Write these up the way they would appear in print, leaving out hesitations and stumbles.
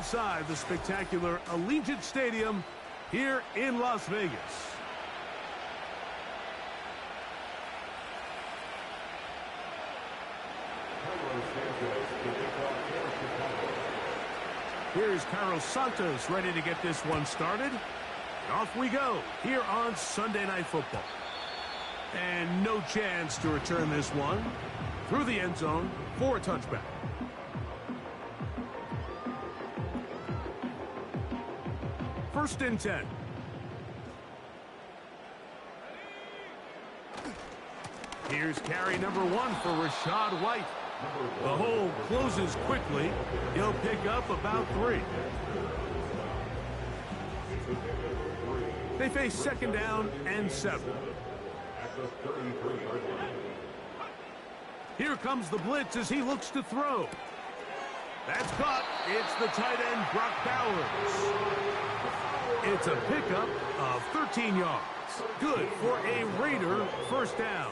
inside the spectacular Allegiant Stadium here in Las Vegas. Here's Carlos Santos ready to get this one started. And off we go here on Sunday Night Football. And no chance to return this one through the end zone for a touchback. First and 10. Here's carry number 1 for Rashad White. The hole closes quickly. He'll pick up about 3. They face second down and 7. Here comes the blitz as he looks to throw. That's caught. It's the tight end, Brock Bowers. It's a pickup of 13 yards. Good for a Raider first down.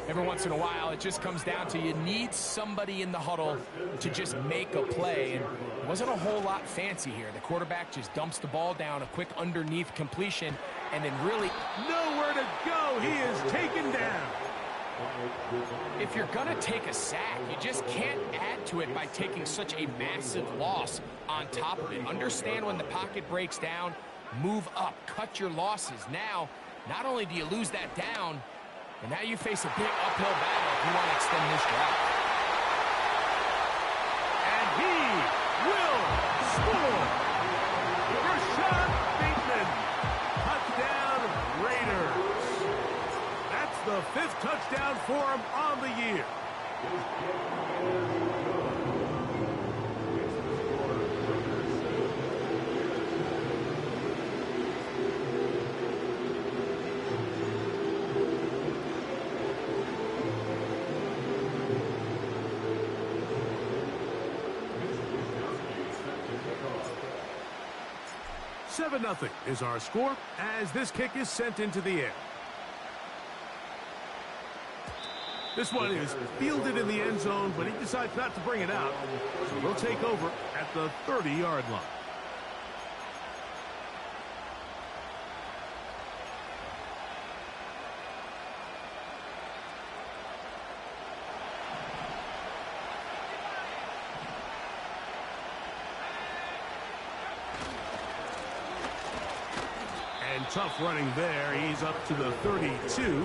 Every once in a while, it just comes down to you need somebody in the huddle to just make a play. And it wasn't a whole lot fancy here. The quarterback just dumps the ball down, a quick underneath completion, and then really nowhere to go. He is taken down. If you're going to take a sack, you just can't add to it by taking such a massive loss on top of it. Understand when the pocket breaks down, move up, cut your losses. Now, not only do you lose that down, but now you face a big uphill battle if you want to extend this drive. And he will score. Rashad Bateman. Touchdown Raiders. That's the 5th touchdown for him on the year. Nothing is our score as this kick is sent into the air. This one is fielded in the end zone, but he decides not to bring it out. So they'll take over at the 30-yard line. Tough running there. He's up to the 32.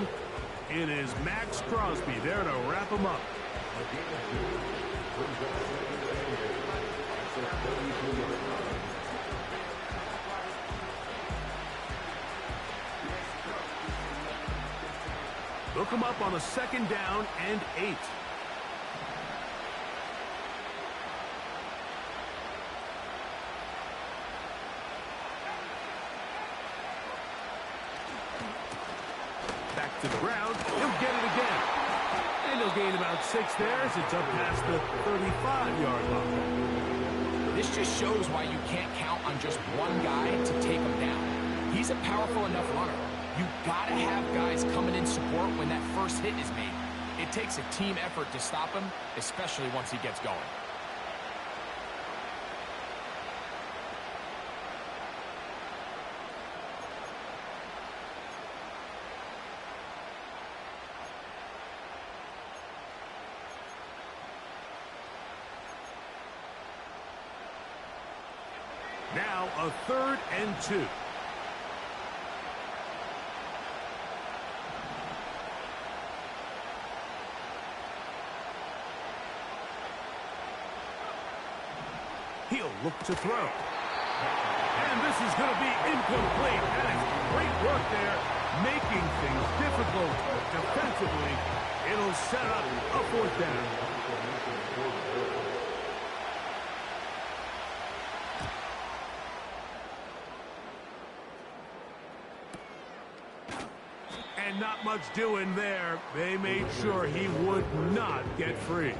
It is Max Crosby there to wrap him up. Look him up on a second down and 8. To the ground, he'll get it again. And he'll gain about 6 there as it's up past the 35-yard line. This just shows why you can't count on just one guy to take him down. He's a powerful enough runner. You gotta have guys coming in support when that first hit is made. It takes a team effort to stop him, especially once he gets going. Now a 3rd and 2. He'll look to throw. And this is going to be incomplete. That is great work there, making things difficult defensively. It'll set up a 4th down. And not much doing there. They made sure he would not get free.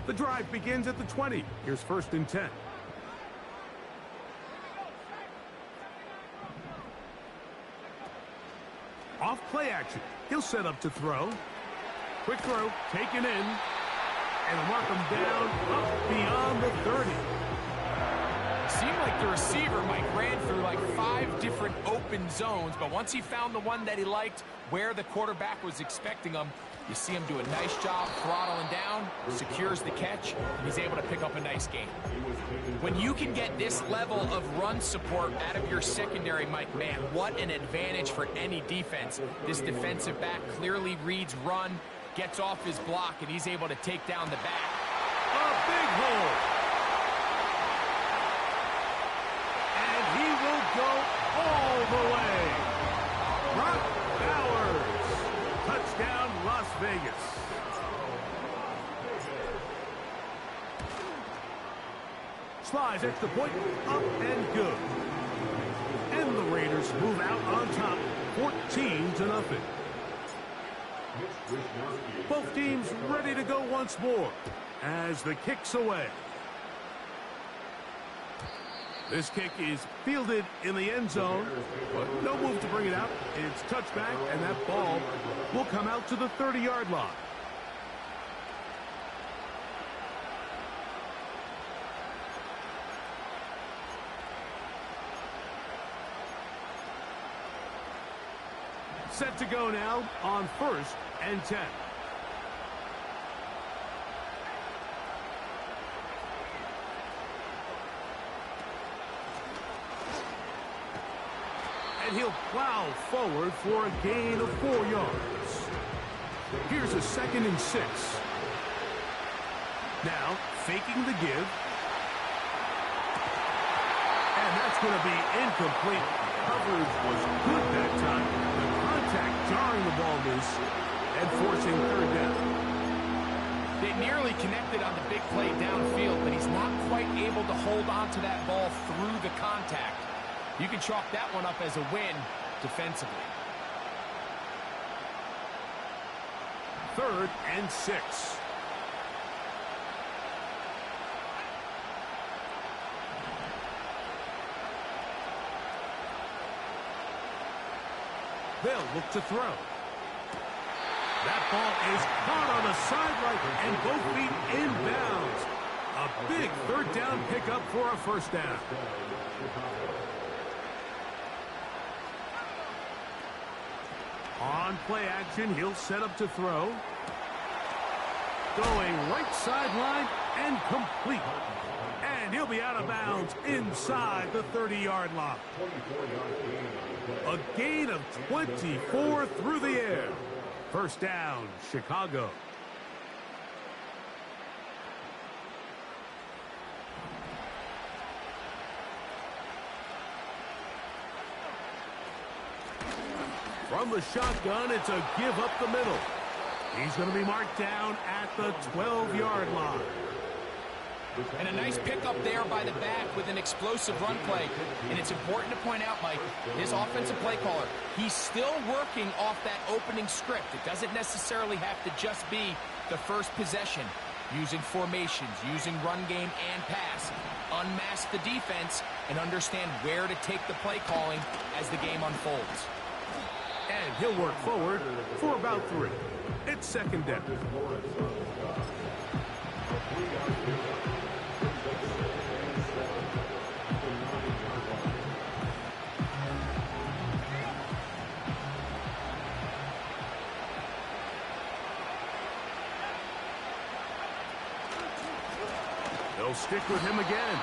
The drive begins at the 20. Here's 1st and 10. Off play action. He'll set up to throw. Quick throw, taken in, and mark him down up beyond the 30. Seemed like the receiver, Mike, ran through like 5 different open zones, but once he found the one that he liked, where the quarterback was expecting him, you see him do a nice job throttling down, secures the catch, and he's able to pick up a nice gain. When you can get this level of run support out of your secondary, Mike, man, what an advantage for any defense. This defensive back clearly reads run, gets off his block, and he's able to take down the back. A big hole. And he will go all the way. Brock Bowers. Touchdown, Las Vegas. Slides extra point, up and good. And the Raiders move out on top, 14-0. Both teams ready to go once more as the kick's away. This kick is fielded in the end zone, but no move to bring it out. It's touchback, and that ball will come out to the 30-yard line. Set to go now on 1st and 10. And he'll plow forward for a gain of 4 yards. Here's a 2nd and 6. Now, faking the give. And that's going to be incomplete. Coverage was good that time. The contact jarring the ball loose and forcing 3rd down. They nearly connected on the big play downfield, but he's not quite able to hold on to that ball through the contact. You can chalk that one up as a win defensively. 3rd and 6. They'll look to throw. That ball is caught on the sideline and both feet inbounds. A big 3rd down pickup for a 1st down. On play action, he'll set up to throw. Going right sideline and complete. And he'll be out of bounds inside the 30-yard line. A gain of 24 through the air. 1st down, Chicago. From the shotgun, it's a give up the middle. He's going to be marked down at the 12-yard line. And a nice pickup there by the back with an explosive run play. And it's important to point out, Mike, his offensive play caller, he's still working off that opening script. It doesn't necessarily have to just be the first possession. Using formations, using run game and pass. Unmask the defense and understand where to take the play calling as the game unfolds. And he'll work forward for about 3. It's 2nd down. They'll stick with him again.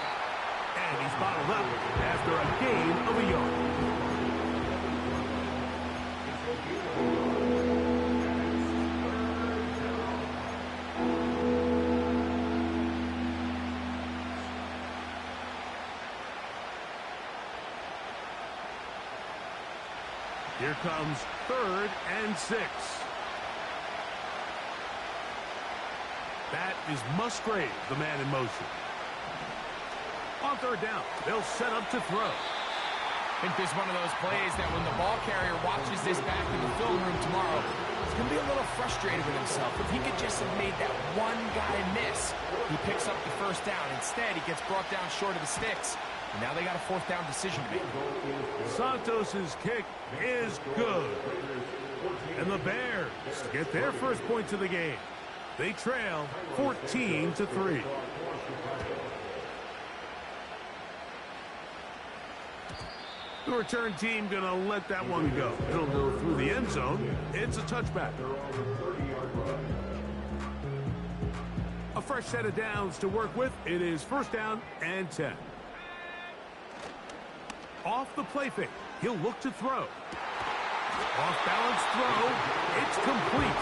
And he's bottled up after a gain of a yard. Here comes 3rd and 6. That is Musgrave, the man in motion. On 3rd down, they'll set up to throw. I think there's one of those plays that when the ball carrier watches this back in the film room tomorrow, he's going to be a little frustrated with himself. If he could just have made that one guy miss, he picks up the 1st down. Instead, he gets brought down short of the sticks. And now they got a 4th down decision to make. Santos's kick is good. And the Bears get their first points of the game. They trail 14-3. The return team going to let that one go. It'll go through the end zone. It's a touchback. A fresh set of downs to work with. It is first down and 10. Off the play fake. He'll look to throw. Off-balance throw. It's complete.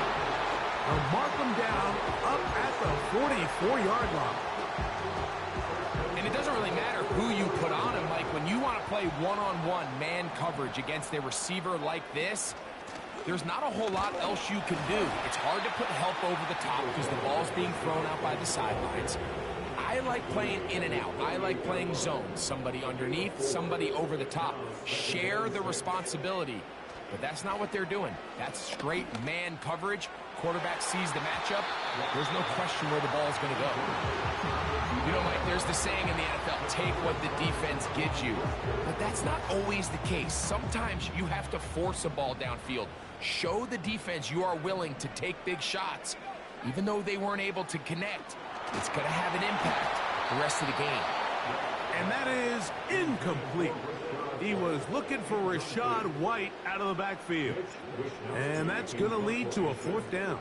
They'll mark him down up at the 44-yard line. And it doesn't really matter who you put on him, Mike. When you want to play one-on-one man coverage against a receiver like this, there's not a whole lot else you can do. It's hard to put help over the top because the ball's being thrown out by the sidelines. I like playing in and out. I like playing zones. Somebody underneath, somebody over the top. Share the responsibility. But that's not what they're doing. That's straight man coverage. Quarterback sees the matchup. There's no question where the ball is going to go. You know, Mike, there's the saying in the NFL, take what the defense gives you. But that's not always the case. Sometimes you have to force a ball downfield. Show the defense you are willing to take big shots. Even though they weren't able to connect, it's going to have an impact the rest of the game. And that is incomplete. He was looking for Rashad White out of the backfield. And that's going to lead to a fourth down.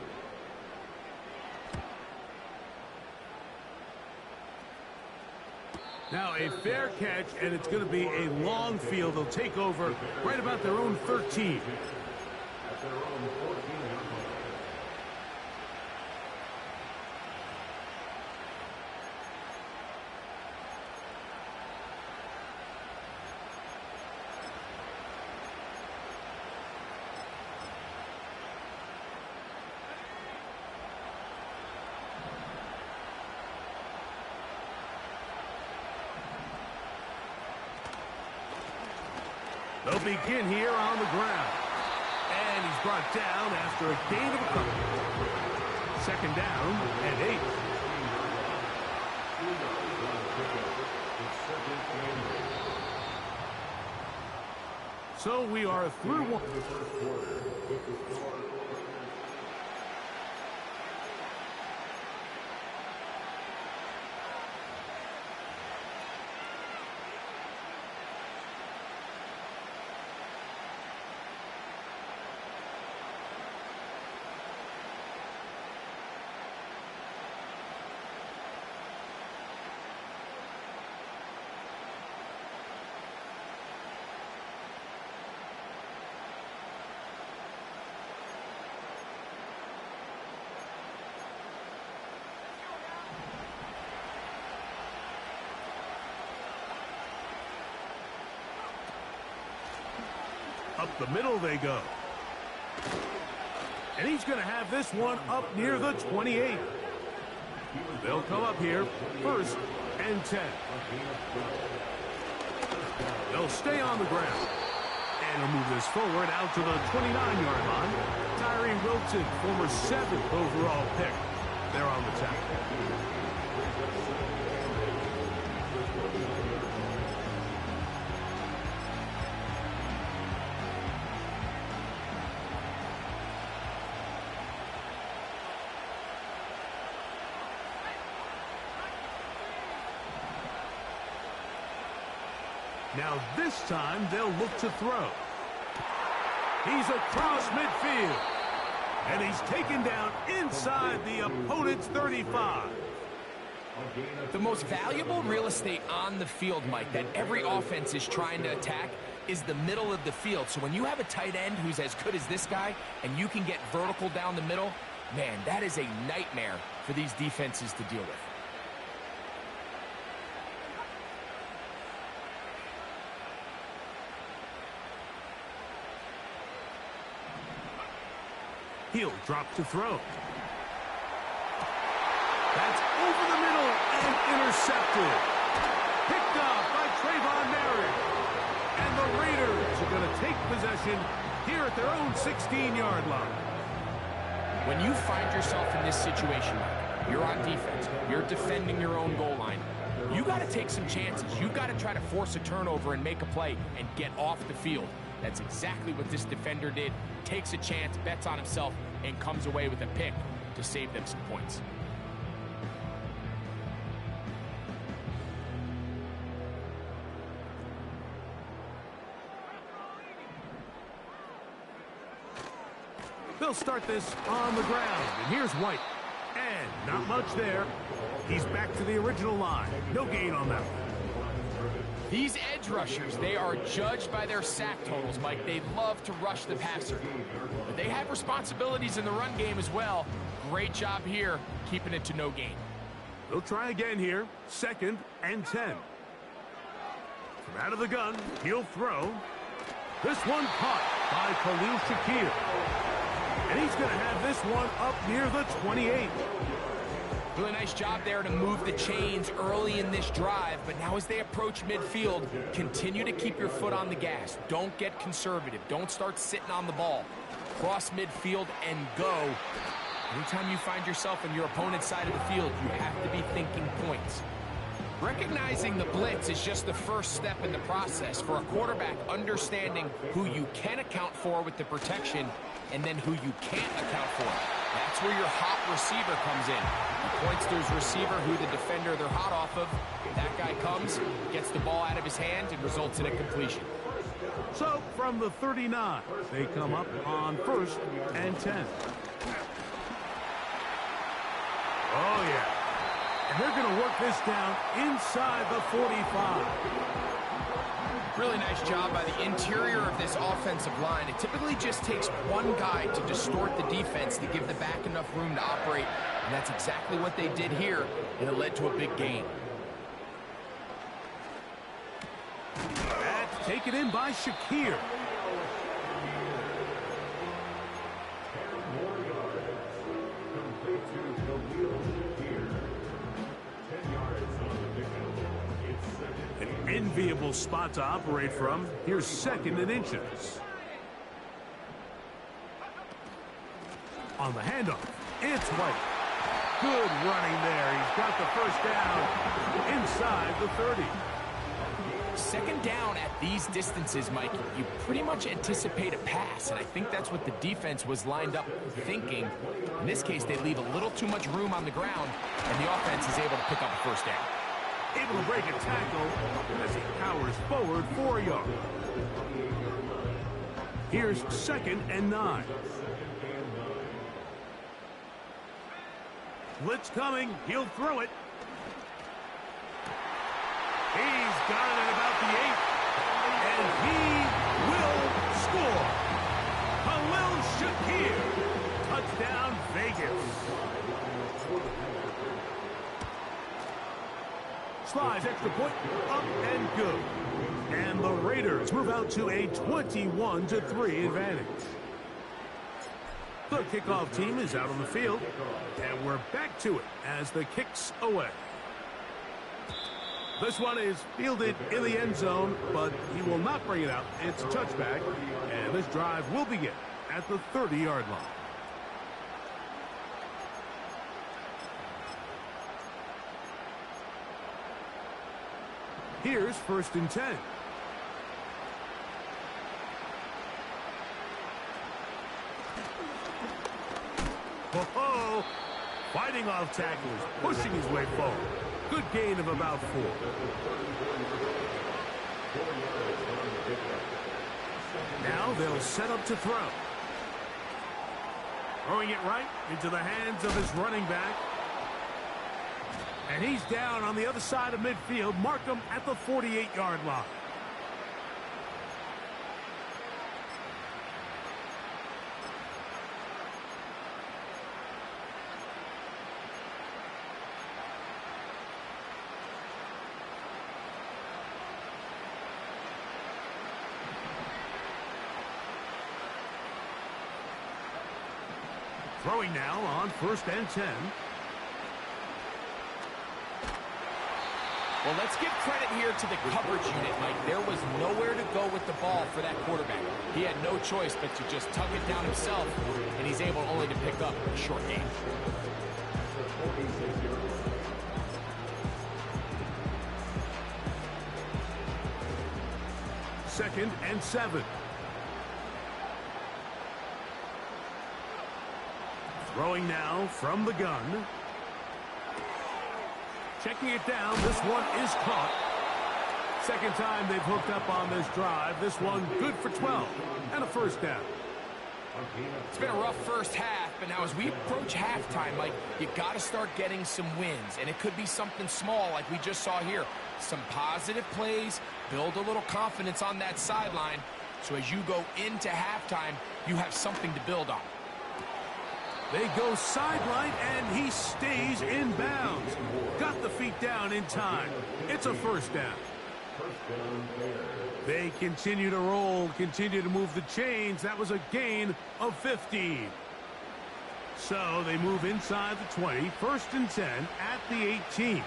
Now a fair catch, and it's going to be a long field. They'll take over right about their own 13. They'll begin here on the ground. And he's brought down after a gain of a couple. Second down and 8. So we are through one. Up the middle they go. And he's going to have this one up near the 28. They'll come up here, first and 10. They'll stay on the ground. And he'll move this forward out to the 29-yard line. Tyree Wilson, former 7th overall pick. They're on the tackle. Now this time they'll look to throw. He's across midfield. And he's taken down inside the opponent's 35. The most valuable real estate on the field, Mike, that every offense is trying to attack is the middle of the field. So when you have a tight end who's as good as this guy and you can get vertical down the middle, man, that is a nightmare for these defenses to deal with. He'll drop to throw. That's over the middle and intercepted. Picked off by Trayvon Merritt. And the Raiders are going to take possession here at their own 16-yard line. When you find yourself in this situation, Mike, you're on defense, you're defending your own goal line, you got to take some chances. You got to try to force a turnover and make a play and get off the field. That's exactly what this defender did. Takes a chance, bets on himself, and comes away with a pick to save them some points. They'll start this on the ground, and here's White. And not much there. He's back to the original line. No gain on that one. These edge rushers, they are judged by their sack totals, Mike. They love to rush the passer. But they have responsibilities in the run game as well. Great job here, keeping it to no gain. They'll try again here. 2nd and 10. From out of the gun, he'll throw. This one caught by Khalil Shakir. And he's going to have this one up near the 28. Really nice job there to move the chains early in this drive, but now as they approach midfield, continue to keep your foot on the gas. Don't get conservative. Don't start sitting on the ball. Cross midfield and go. Anytime you find yourself on your opponent's side of the field, you have to be thinking points. Recognizing the blitz is just the first step in the process for a quarterback, understanding who you can account for with the protection and then who you can't account for. That's where your hot receiver comes in. He points to his receiver, who the defender they're hot off of. That guy comes, gets the ball out of his hand, and results in a completion. So, from the 39, they come up on 1st and 10. Oh, yeah. And they're going to work this down inside the 45. Really nice job by the interior of this offensive line. It typically just takes one guy to distort the defense to give the back enough room to operate, and that's exactly what they did here, and it led to a big gain. That's taken in by Shakir. An enviable spot to operate from. Here's 2nd and inches. On the handoff, it's White. Good running there. He's got the first down inside the 30. 2nd down at these distances, Mike, you pretty much anticipate a pass, and I think that's what the defense was lined up thinking. In this case, they leave a little too much room on the ground, and the offense is able to pick up a first down. Able to break a tackle as he powers forward 4 yards. Here's 2nd and 9. Blitz coming. He'll throw it. He's got it at about the 8. And he will score. Khalil Shakir. Touchdown, Vegas. Slides extra point, up and good. And the Raiders move out to a 21-3 advantage. The kickoff team is out on the field, and we're back to it as the kick's away. This one is fielded in the end zone, but he will not bring it out. It's a touchback, and this drive will begin at the 30-yard line. Here's 1st and 10. Oh, fighting off tacklers, pushing his way forward. Good gain of about 4. Now they'll set up to throw. Throwing it right into the hands of his running back. And he's down on the other side of midfield. Mark him at the 48-yard line. Throwing now on 1st and 10. Well, let's give credit here to the coverage unit, Mike. There was nowhere to go with the ball for that quarterback. He had no choice but to just tuck it down himself, and he's able only to pick up a short gain. Second and 7. Throwing now from the gun. Checking it down. This one is caught. Second time they've hooked up on this drive. This one good for 12 and a first down. It's been a rough first half, but now as we approach halftime, Mike, you got to start getting some wins, and it could be something small like we just saw here. Some positive plays, build a little confidence on that sideline, so as you go into halftime, you have something to build on. They go sideline, and he stays in bounds. Got the feet down in time. It's a first down. They continue to roll, continue to move the chains. That was a gain of 15. So they move inside the 20, first and 10 at the 18.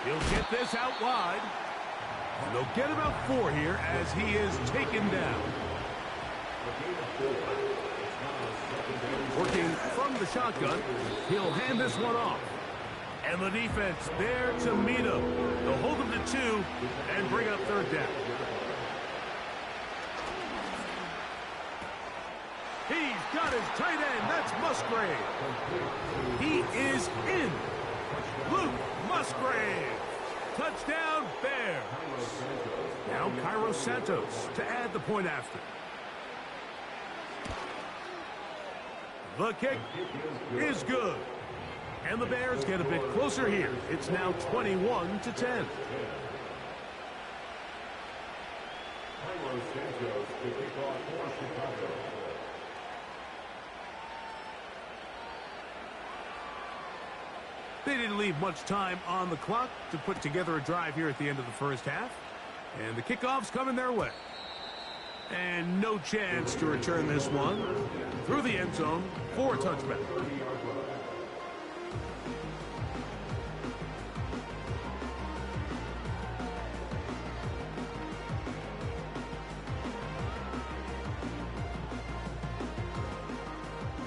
He'll get this out wide. And they'll get about 4 here as he is taken down. Working from the shotgun, he'll hand this one off. And the defense there to meet him. They'll hold him to 2 and bring up third down. He's got his tight end. That's Musgrave. He is in. Luke Musgrave. Touchdown, Bears. Now Cairo Santos to add the point after. The kick is good. And the Bears get a bit closer here. It's now 21-10. They didn't leave much time on the clock to put together a drive here at the end of the first half. And the kickoff's coming their way. And no chance to return this one through the end zone for a touchback.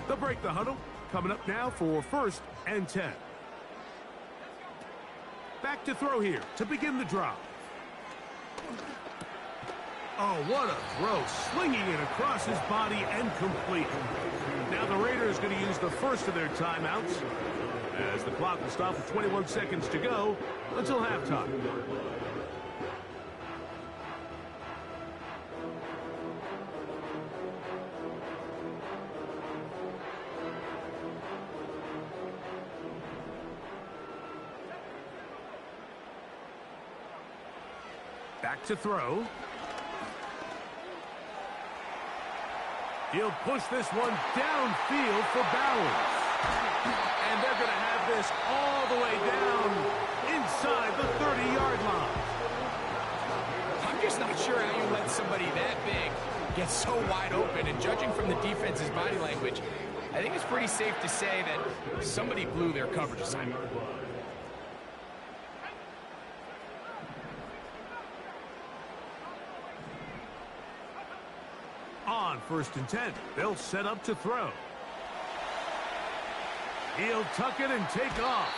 They'll break the huddle. Coming up now for first and 10. Back to throw here to begin the drive. Oh, what a throw. Slinging it across his body and complete. Now the Raiders going to use the first of their timeouts as the clock will stop with 21 seconds to go until halftime. Back to throw. He'll push this one downfield for Bowers. And they're going to have this all the way down inside the 30-yard line. I'm just not sure how you let somebody that big get so wide open. And judging from the defense's body language, I think it's pretty safe to say that somebody blew their coverage assignment. On first and 10, they'll set up to throw. He'll tuck it and take off.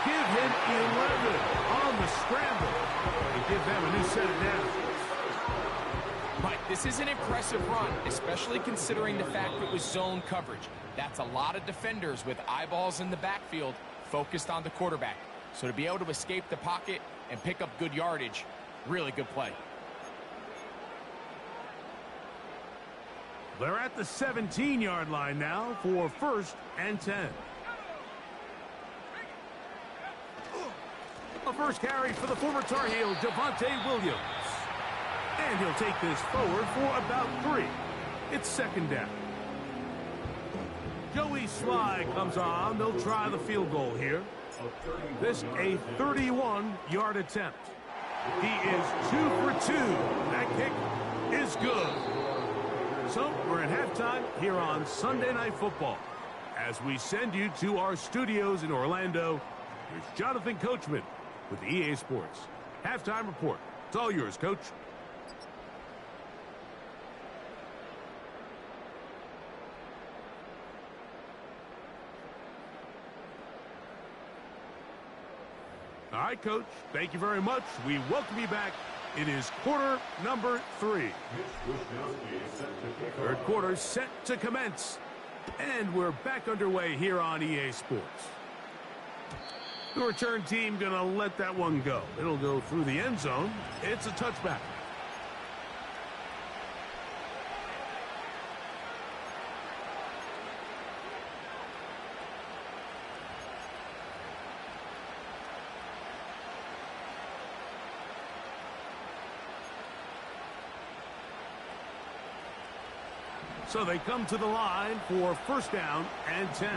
Give him 11 on the scramble. And give them a new set of downs. Mike, this is an impressive run, especially considering the fact it was zone coverage. That's a lot of defenders with eyeballs in the backfield focused on the quarterback. So to be able to escape the pocket and pick up good yardage, really good play. They're at the 17-yard line now for first and 10. A first carry for the former Tar Heel, Javonte Williams. And he'll take this forward for about 3. It's second down. Joey Sly comes on. They'll try the field goal here. This a 31-yard attempt. He is 2 for 2. That kick is good. So we're at halftime here on Sunday Night Football. As we send you to our studios in Orlando, here's Jonathan Coachman with the EA Sports Halftime Report. It's all yours, Coach. All right, Coach. Thank you very much. We welcome you back It is quarter number 3. Third quarter set to commence. And we're back underway here on EA Sports. The return team going to let that one go. It'll go through the end zone. It's a touchback. So they come to the line for first down and 10.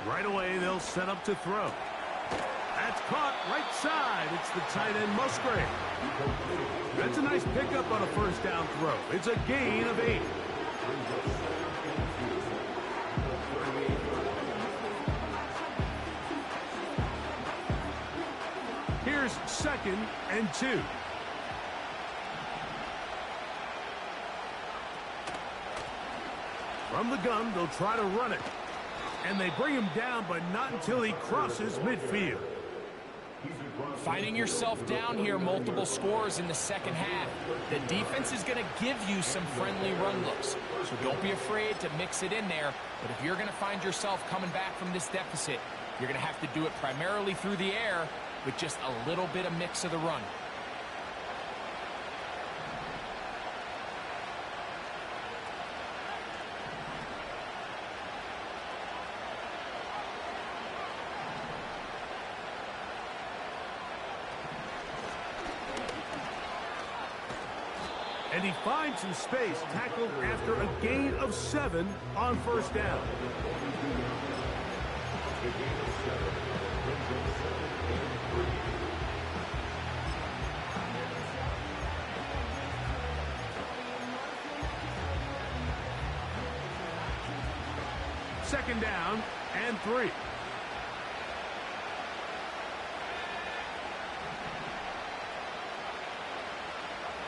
Right away, they'll set up to throw. That's caught right side. It's the tight end Musgrave. That's a nice pickup on a first down throw. It's a gain of 8. Here's second and 2. From the gun, they'll try to run it. And they bring him down, but not until he crosses midfield. Finding yourself down here, multiple scores in the second half. The defense is going to give you some friendly run looks. So don't be afraid to mix it in there. But if you're going to find yourself coming back from this deficit, you're going to have to do it primarily through the air with just a little bit of mix of the run. And he finds some space, tackled after a gain of 7 on first down. Second down and 3.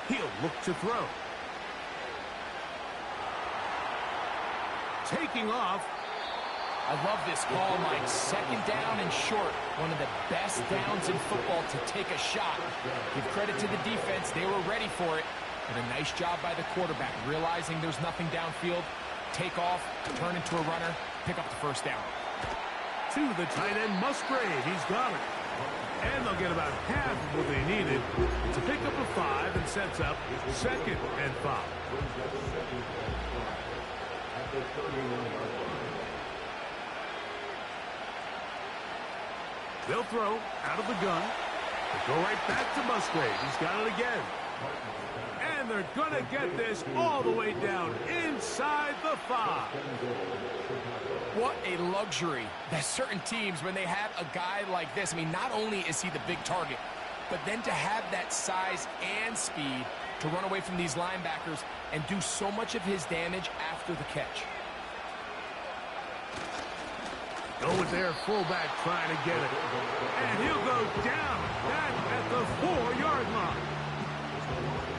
He'll look to throw. Taking off. I love this call, Mike. Second down and short. One of the best downs in football to take a shot. Give credit to the defense. They were ready for it. And a nice job by the quarterback, realizing there's nothing downfield. Take off, turn into a runner, pick up the first down. To the tight end, Musgrave. He's got it. And they'll get about half of what they needed to pick up a 5 and sets up second and 5. They'll throw out of the gun. They'll go right back to Musgrave. He's got it again. And they're going to get this all the way down inside the 5. What a luxury that certain teams, when they have a guy like this, I mean, not only is he the big target, but then to have that size and speed to run away from these linebackers and do so much of his damage after the catch. Go with their fullback trying to get it. And he'll go down back at the 4-yard line.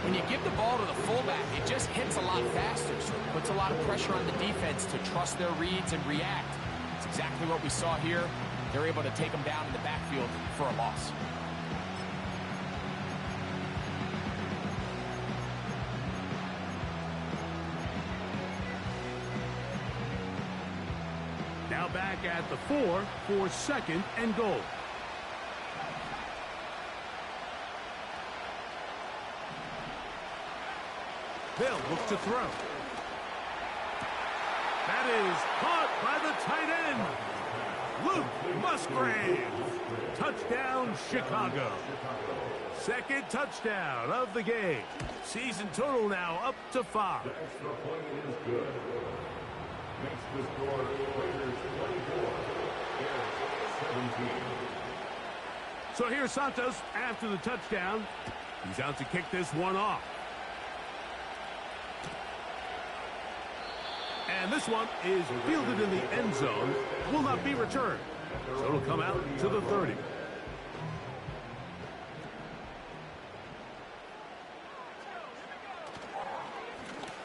When you give the ball to the fullback, it just hits a lot faster, so it puts a lot of pressure on the defense to trust their reads and react. It's exactly what we saw here. They're able to take them down in the backfield for a loss. Now back at the 4 for second and goal. They'll look to throw. That is caught by the tight end, Luke Musgrave. Touchdown, Chicago. Second touchdown of the game. Season total now up to 5. So here's Santos after the touchdown. He's out to kick this one off. And this one is fielded in the end zone. Will not be returned. So it'll come out to the 30.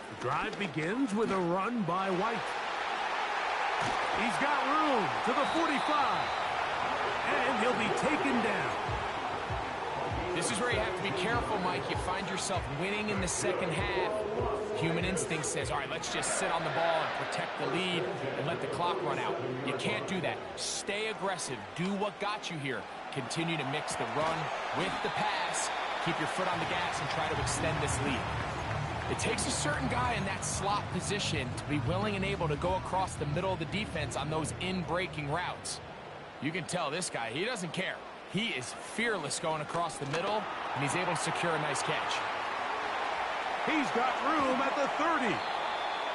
The drive begins with a run by White. He's got room to the 45. And he'll be taken down. This is where you have to be careful, Mike. You find yourself winning in the second half. Human instinct says, all right, let's just sit on the ball and protect the lead and let the clock run out. You can't do that. Stay aggressive. Do what got you here. Continue to mix the run with the pass. Keep your foot on the gas and try to extend this lead. It takes a certain guy in that slot position to be willing and able to go across the middle of the defense on those in-breaking routes. You can tell this guy, he doesn't care. He is fearless going across the middle, and he's able to secure a nice catch. He's got room at the 30.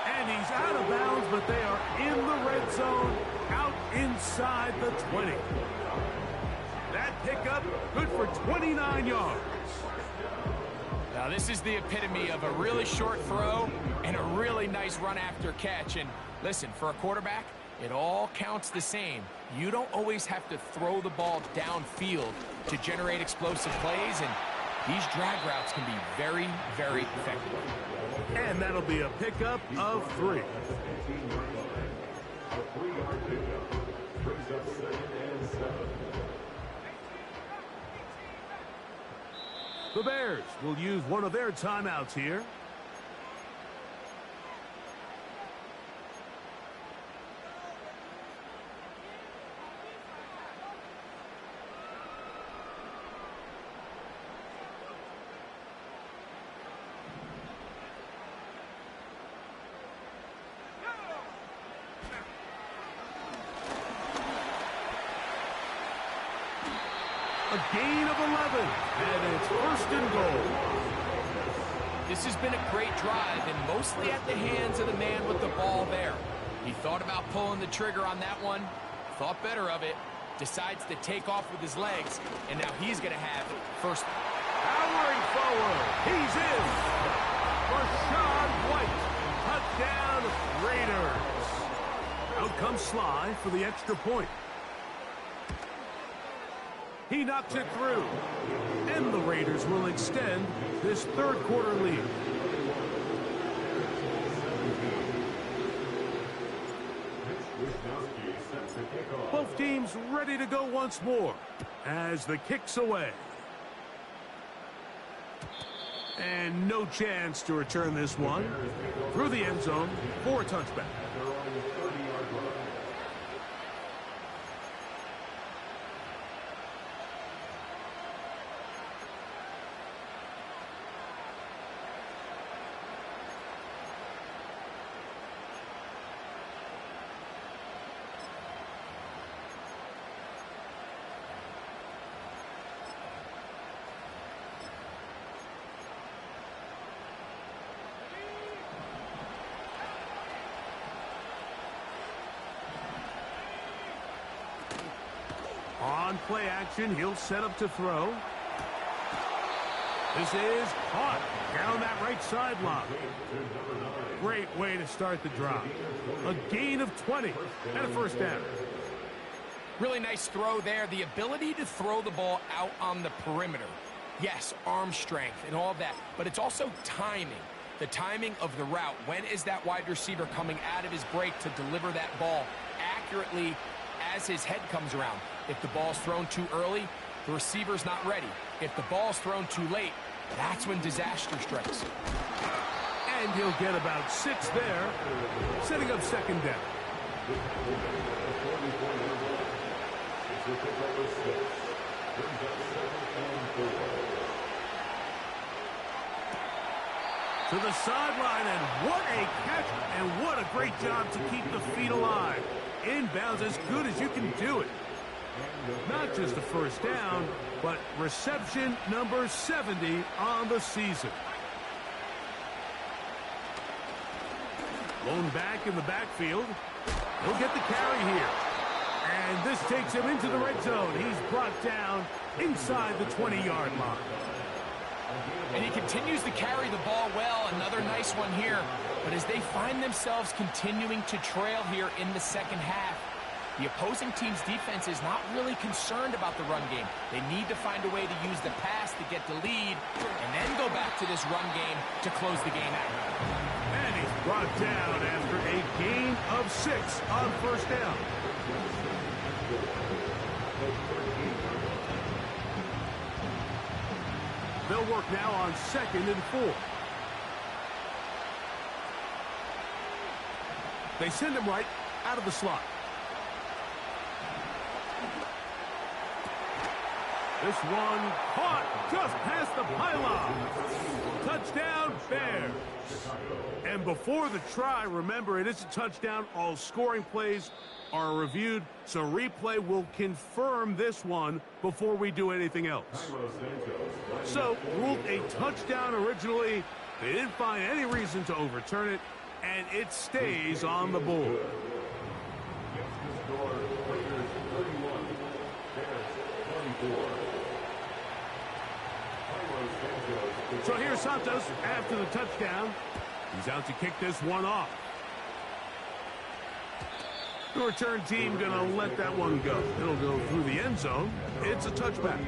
And he's out of bounds, but they are in the red zone, out inside the 20. That pickup, good for 29 yards. Now, this is the epitome of a really short throw and a really nice run after catch. And listen, for a quarterback, it all counts the same. You don't always have to throw the ball downfield to generate explosive plays, and these drag routes can be very, very effective. And that'll be a pickup of 3. The Bears will use one of their timeouts here. A gain of 11, and it's 1st and goal. This has been a great drive, and mostly at the hands of the man with the ball there. He thought about pulling the trigger on that one, thought better of it, decides to take off with his legs, and now he's going to have first. Powering forward, he's in. Rashad White, touchdown Raiders. Out comes Sly for the extra point. He knocks it through, and the Raiders will extend this third quarter lead. Both teams ready to go once more as the kick's away. And no chance to return this one through the end zone for a touchback. On play action, he'll set up to throw. This is caught down that right sideline. Great way to start the drive. A gain of 20 and a first down. Really nice throw there. The ability to throw the ball out on the perimeter. Yes, arm strength and all of that, but it's also timing. The timing of the route. When is that wide receiver coming out of his break to deliver that ball accurately as his head comes around? If the ball's thrown too early, the receiver's not ready. If the ball's thrown too late, that's when disaster strikes. And he'll get about 6 there, setting up second down. To the sideline, and what a catch, and what a great job to keep the feet alive. Inbounds as good as you can do it. Not just a first down, but reception number 70 on the season. Blown back in the backfield. He'll get the carry here. And this takes him into the red zone. He's brought down inside the 20-yard line. And he continues to carry the ball well. Another nice one here. But as they find themselves continuing to trail here in the second half, the opposing team's defense is not really concerned about the run game. They need to find a way to use the pass to get the lead and then go back to this run game to close the game out. And he's brought down after a gain of 6 on first down. They'll work now on 2nd and 4. They send him right out of the slot. This one caught just past the pylon. Touchdown, Bears. And before the try, remember, it is a touchdown. All scoring plays are reviewed, so replay will confirm this one before we do anything else. So, ruled a touchdown originally. They didn't find any reason to overturn it, and it stays on the board. So here's Santos after the touchdown. He's out to kick this one off. The return team going to let that one go. It'll go through the end zone. It's a touchback.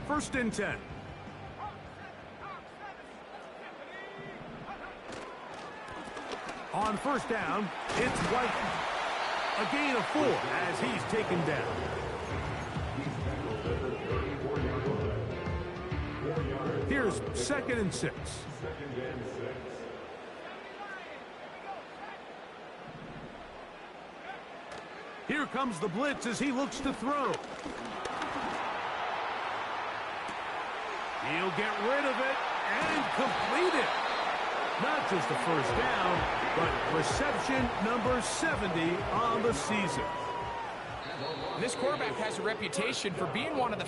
First and 10. On first down, it's White. A gain of 4 as he's taken down. Here's 2nd and 6. Here comes the blitz as he looks to throw. He'll get rid of it and complete it. Not just a first down, but reception number 70 on the season. This quarterback has a reputation for being one of the...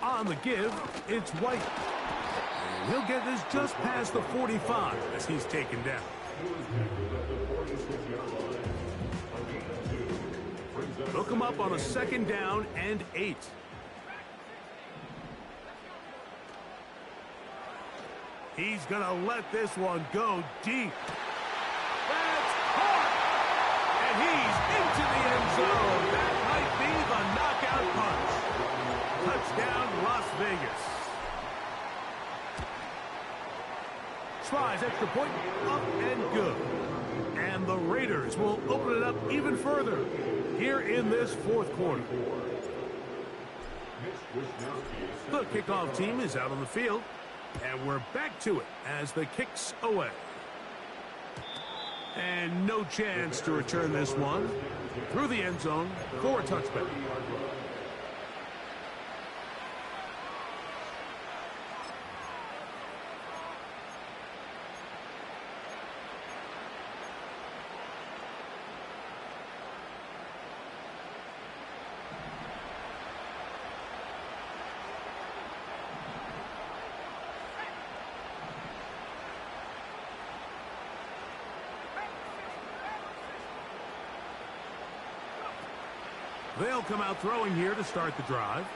On the give, it's White. And he'll get this just past the 45 as he's taken down. Hook him up on a 2nd down and 8. He's going to let this one go deep. That's caught! And he's into the end zone. That might be the knockout punch. Touchdown, Las Vegas. Tries extra point, up and good. And the Raiders will open it up even further here in this 4th quarter. The kickoff team is out on the field, and we're back to it as the kick's away. And no chance to return this one through the end zone for a touchback. They'll come out throwing here to start the drive.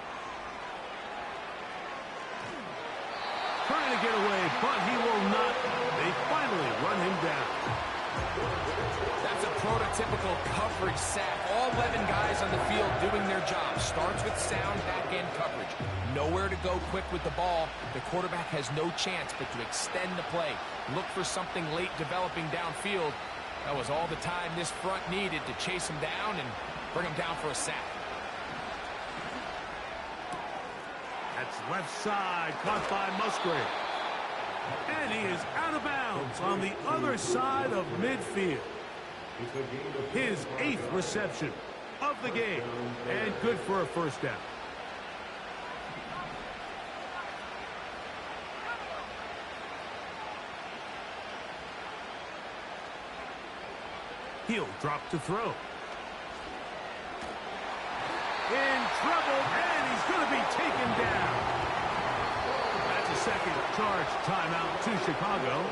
Trying to get away, but he will not. They finally run him down. That's a prototypical coverage sack. All 11 guys on the field doing their job. Starts with sound back-end coverage. Nowhere to go quick with the ball. The quarterback has no chance but to extend the play. Look for something late developing downfield. That was all the time this front needed to chase him down and bring him down for a sack. That's left side, caught by Musgrave. And he is out of bounds on the other side of midfield. His 8th reception of the game, and good for a first down. He'll drop to throw. In trouble, and he's going to be taken down. That's a second charge timeout to Chicago.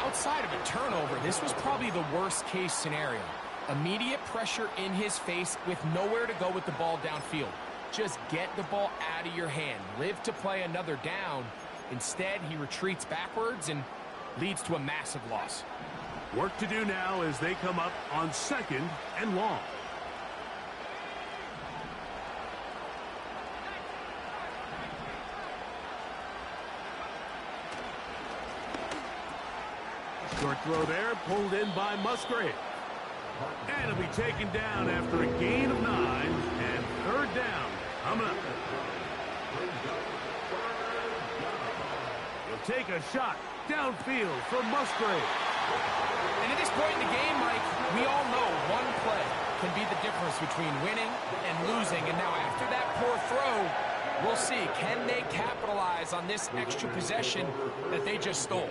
Outside of a turnover, this was probably the worst case scenario. Immediate pressure in his face with nowhere to go with the ball downfield. Just get the ball out of your hand. Live to play another down. Instead, he retreats backwards and leads to a massive loss. Work to do now as they come up on 2nd and long. Short throw there, pulled in by Musgrave. And it'll be taken down after a gain of 9, and 3rd down coming up. He'll take a shot downfield for Musgrave. And at this point in the game, Mike, we all know one play can be the difference between winning and losing. And now after that poor throw, we'll see, can they capitalize on this extra possession that they just stole?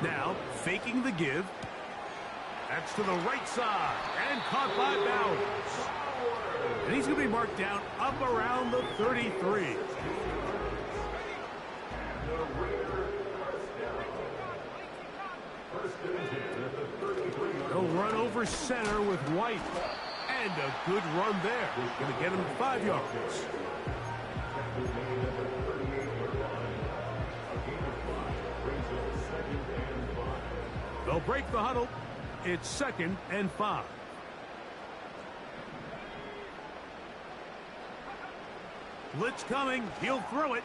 Now, faking the give. That's to the right side, and caught by Bowers. And he's going to be marked down up around the 33. They'll run over center with White. And a good run there. Going to get him 5 yards. They'll break the huddle. It's 2nd and 5. Blitz coming. He'll throw it.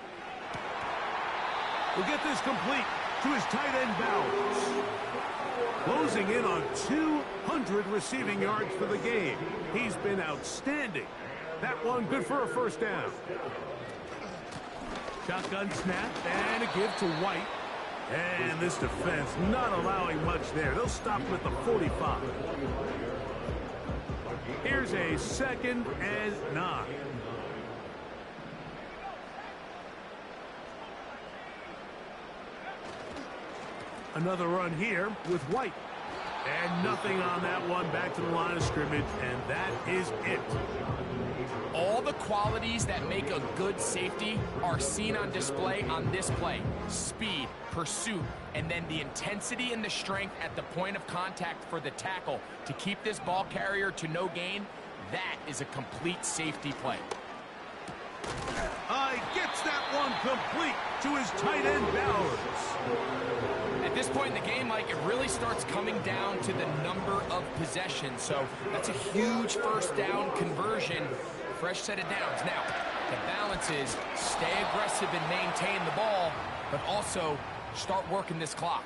We'll get this complete to his tight end Bowers. Closing in on 200 receiving yards for the game. He's been outstanding. That one good for a 1st down. Shotgun snap and a give to White. And this defense not allowing much there. They'll stop him at the 45. Here's a 2nd and 9. Another run here with White. And nothing on that one. Back to the line of scrimmage, and that is it. All the qualities that make a good safety are seen on display on this play. Speed, pursuit, and then the intensity and the strength at the point of contact for the tackle to keep this ball carrier to no gain. That is a complete safety play. Gets that one complete to his tight end Bowers. At this point in the game, Mike, it really starts coming down to the number of possessions. So that's a huge 1st down conversion. Fresh set of downs. Now, the balance is stay aggressive and maintain the ball, but also start working this clock.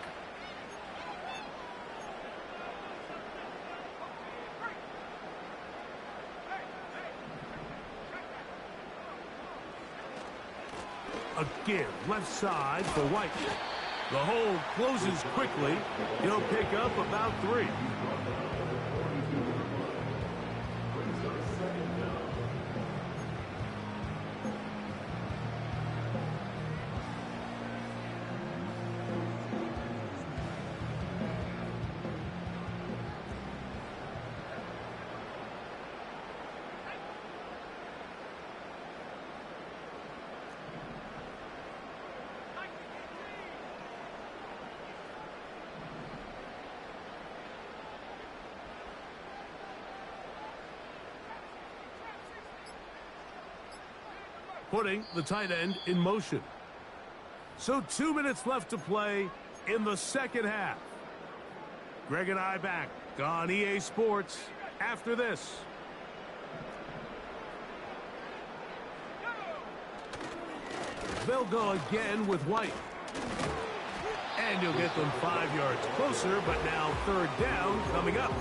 A give left side for White. The hole closes quickly. He'll pick up about 3. Putting the tight end in motion. So 2 minutes left to play in the 2nd half. Greg and I back on EA Sports after this. They'll go again with White. And you'll get them 5 yards closer, but now 3rd down coming up.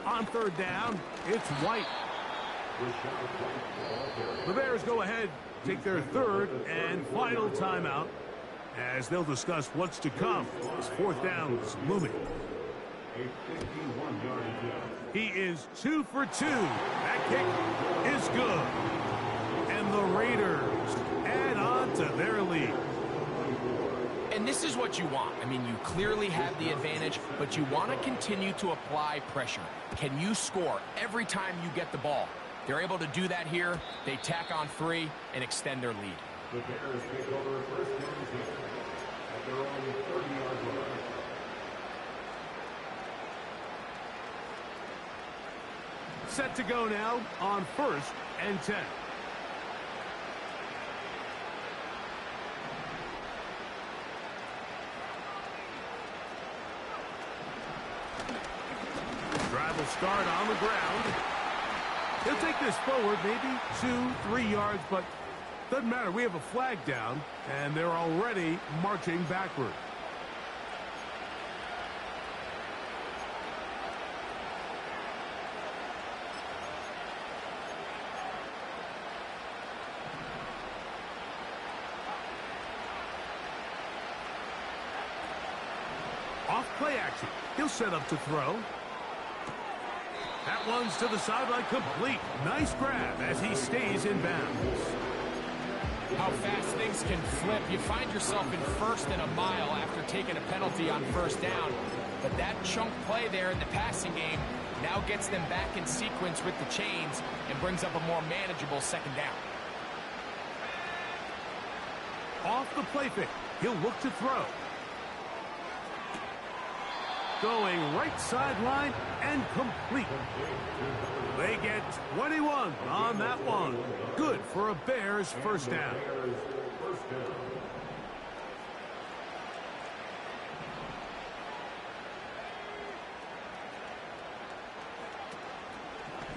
On 3rd down, it's White. The Bears go ahead, take their 3rd and final timeout as they'll discuss what's to come as 4th down is looming. He is 2 for 2. That kick is good. And the Raiders add on to their lead. And this is what you want. I mean, you clearly have the advantage, but you want to continue to apply pressure. Can you score every time you get the ball? They're able to do that here. They tack on 3 and extend their lead. The Bears take over first down here at their own 30-yard line. Set to go now on 1st and 10. Drive will start on the ground. He'll take this forward maybe 2-3 yards, but doesn't matter. We have a flag down, and they're already marching backward. Off play action. He'll set up to throw. That one's to the sideline, complete. Nice grab as he stays in bounds. How fast things can flip. You find yourself in 1st and a mile after taking a penalty on 1st down. But that chunk play there in the passing game now gets them back in sequence with the chains and brings up a more manageable 2nd down. Off the play fake. He'll look to throw. Going right sideline and complete. They get 21 on that one. Good for a Bears 1st down.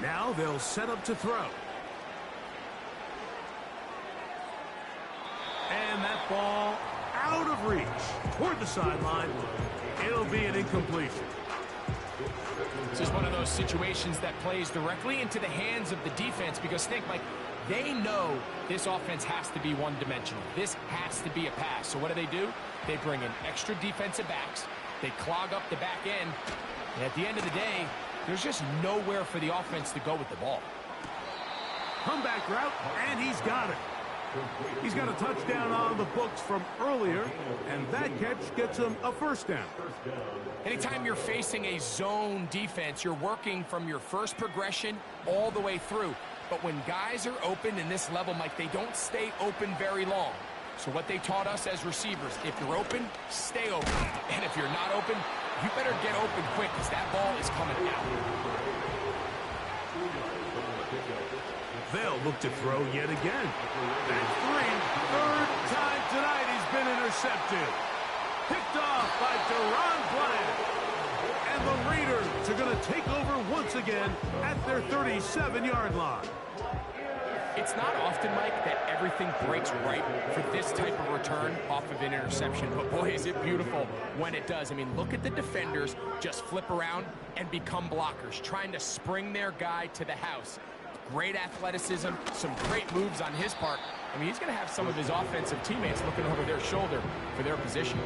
Now they'll set up to throw. And that ball out of reach toward the sideline. It'll be an incompletion. This is one of those situations that plays directly into the hands of the defense because think, like, they know this offense has to be one-dimensional. This has to be a pass. So what do? They bring in extra defensive backs. They clog up the back end. And at the end of the day, there's just nowhere for the offense to go with the ball. Comeback route, and he's got it. He's got a touchdown on the books from earlier, and that catch gets him a 1st down. Anytime you're facing a zone defense, you're working from your first progression all the way through. But when guys are open in this level, Mike, they don't stay open very long. So what they taught us as receivers, if you're open, stay open. And if you're not open, you better get open quick because that ball is coming out. They'll look to throw yet again. That's 3. 3rd time tonight he's been intercepted. Picked off by Deron Bryant. And the Raiders are going to take over once again at their 37-yard line. It's not often, Mike, that everything breaks right for this type of return off of an interception. But, boy, is it beautiful when it does. I mean, look at the defenders just flip around and become blockers, trying to spring their guy to the house. Great athleticism, some great moves on his part. I mean, he's going to have some of his offensive teammates looking over their shoulder for their position.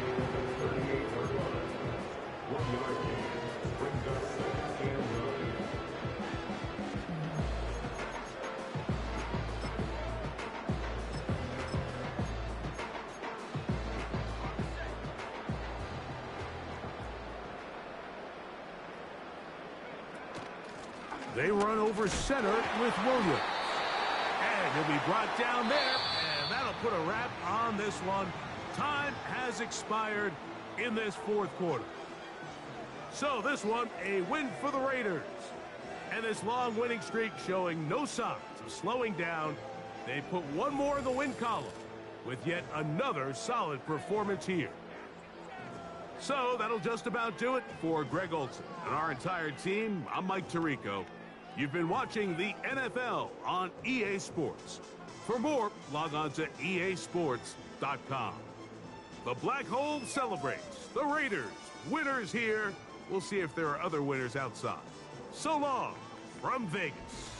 They run over center with Williams. And he'll be brought down there, and that'll put a wrap on this one. Time has expired in this 4th quarter. So this one, a win for the Raiders. And this long winning streak showing no signs of slowing down. They put one more in the win column with yet another solid performance here. So that'll just about do it for Greg Olson and our entire team. I'm Mike Tirico. You've been watching the NFL on EA Sports. For more, log on to easports.com. The Black Hole celebrates. The Raiders, winners here. We'll see if there are other winners outside. So long from Vegas.